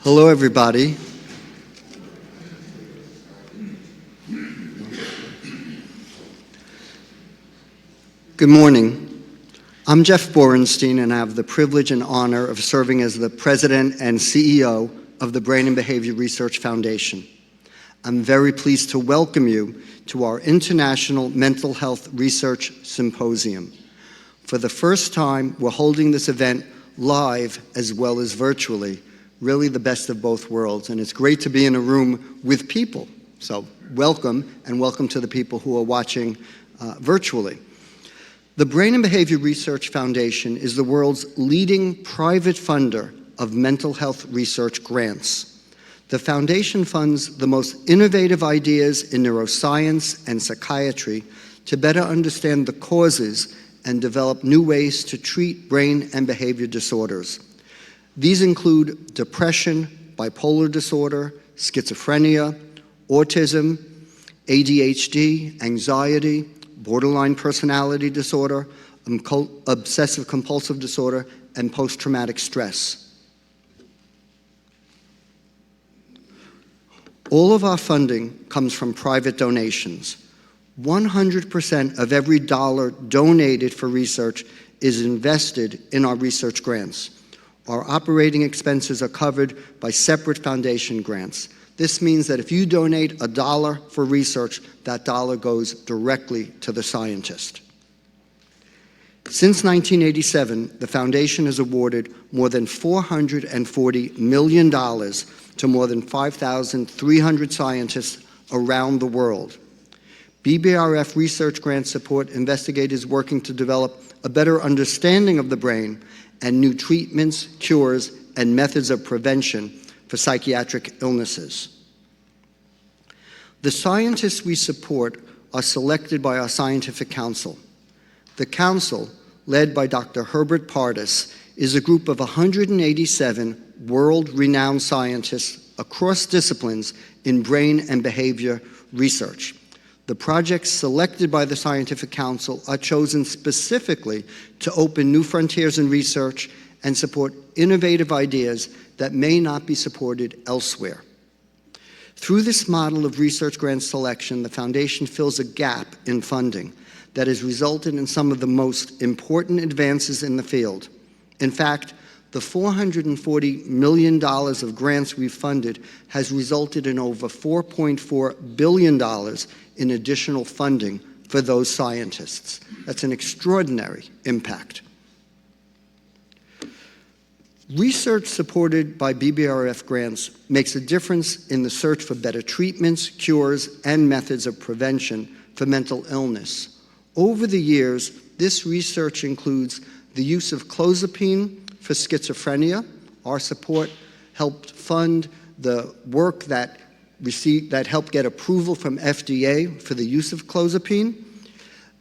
Hello, everybody. Good morning. I'm Jeff Borenstein, and I have the privilege and honor of serving as the President and CEO of the Brain and Behavior Research Foundation. I'm very pleased to welcome you to our International Mental Health Research Symposium. For the first time, we're holding this event live as well as virtually, really the best of both worlds, and it's great to be in a room with people. So welcome, and welcome to the people who are watching virtually. The Brain and Behavior Research Foundation is the world's leading private funder of mental health research grants. The foundation funds the most innovative ideas in neuroscience and psychiatry to better understand the causes and develop new ways to treat brain and behavior disorders. These include depression, bipolar disorder, schizophrenia, autism, ADHD, anxiety, borderline personality disorder, obsessive-compulsive disorder, and post-traumatic stress. All of our funding comes from private donations. 100% of every dollar donated for research is invested in our research grants. Our operating expenses are covered by separate foundation grants. This means that if you donate $1 for research, that dollar goes directly to the scientist. Since 1987, the foundation has awarded more than $440 million to more than 5,300 scientists around the world. BBRF research grants support investigators working to develop a better understanding of the brain and new treatments, cures, and methods of prevention for psychiatric illnesses. The scientists we support are selected by our scientific council. The council, led by Dr. Herbert Pardis, is a group of 187 world-renowned scientists across disciplines in brain and behavior research. The projects selected by the Scientific Council are chosen specifically to open new frontiers in research and support innovative ideas that may not be supported elsewhere. Through this model of research grant selection, the Foundation fills a gap in funding that has resulted in some of the most important advances in the field. In fact, the $440 million of grants we've funded has resulted in over $4.4 billion in additional funding for those scientists. That's an extraordinary impact. Research supported by BBRF grants makes a difference in the search for better treatments, cures, and methods of prevention for mental illness. Over the years, this research includes the use of clozapine for schizophrenia. Our support helped fund the work that helped get approval from FDA for the use of clozapine.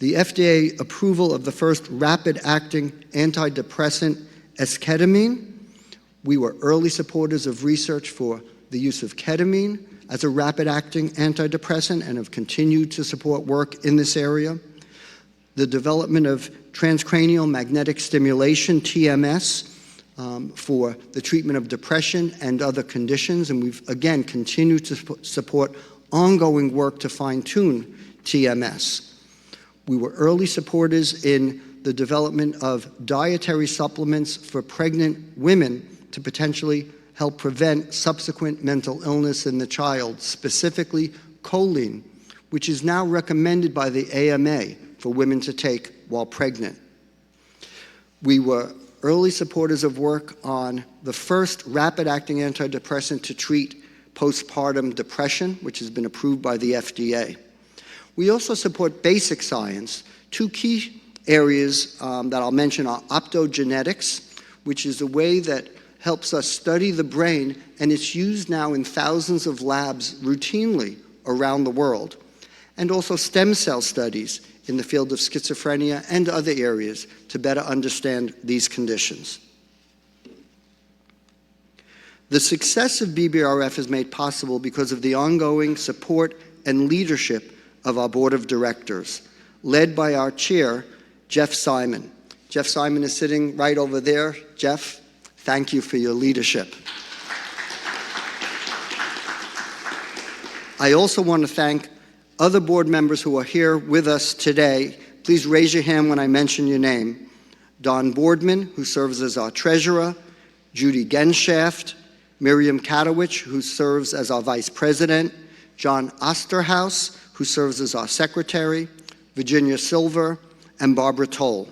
The FDA approval of the first rapid-acting antidepressant, esketamine. We were early supporters of research for the use of ketamine as a rapid-acting antidepressant and have continued to support work in this area. The development of transcranial magnetic stimulation, TMS, for the treatment of depression and other conditions, and we've, again, continued to support ongoing work to fine-tune TMS. We were early supporters in the development of dietary supplements for pregnant women to potentially help prevent subsequent mental illness in the child, specifically choline, which is now recommended by the AMA for women to take while pregnant. We were early supporters of work on the first rapid-acting antidepressant to treat postpartum depression, which has been approved by the FDA. We also support basic science. Two key areas that I'll mention are optogenetics, which is a way that helps us study the brain, and it's used now in thousands of labs routinely around the world, and also stem cell studies in the field of schizophrenia and other areas to better understand these conditions. The success of BBRF is made possible because of the ongoing support and leadership of our board of directors, led by our chair, Jeff Simon. Jeff Simon is sitting right over there. Jeff, thank you for your leadership. I also want to thank other board members who are here with us today. Please raise your hand when I mention your name. Don Boardman, who serves as our treasurer, Judy Genshaft, Miriam Katowich, who serves as our vice president, John Osterhaus, who serves as our secretary, Virginia Silver, and Barbara Toll.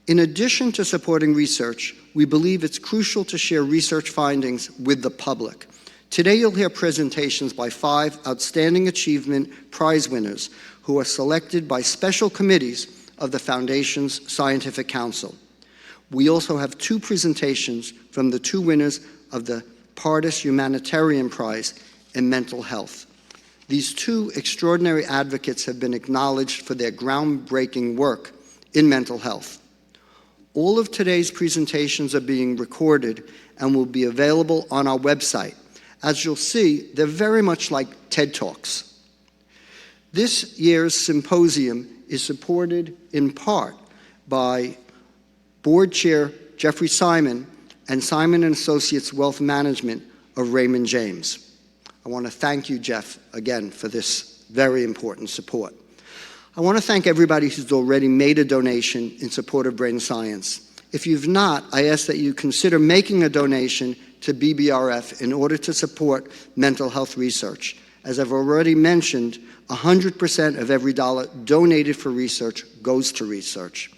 In addition to supporting research, we believe it's crucial to share research findings with the public. Today you'll hear presentations by 5 Outstanding Achievement Prize winners who are selected by special committees of the Foundation's Scientific Council. We also have 2 presentations from the 2 winners of the Pardis Humanitarian Prize in Mental Health. These 2 extraordinary advocates have been acknowledged for their groundbreaking work in mental health. All of today's presentations are being recorded and will be available on our website. As you'll see, they're very much like TED Talks. This year's symposium is supported in part by Board Chair Jeffrey Simon and Simon & Associates Wealth Management of Raymond James. I want to thank you, Jeff, again for this very important support. I want to thank everybody who's already made a donation in support of brain science. If you've not, I ask that you consider making a donation to BBRF in order to support mental health research. As I've already mentioned, 100% of every dollar donated for research goes to research.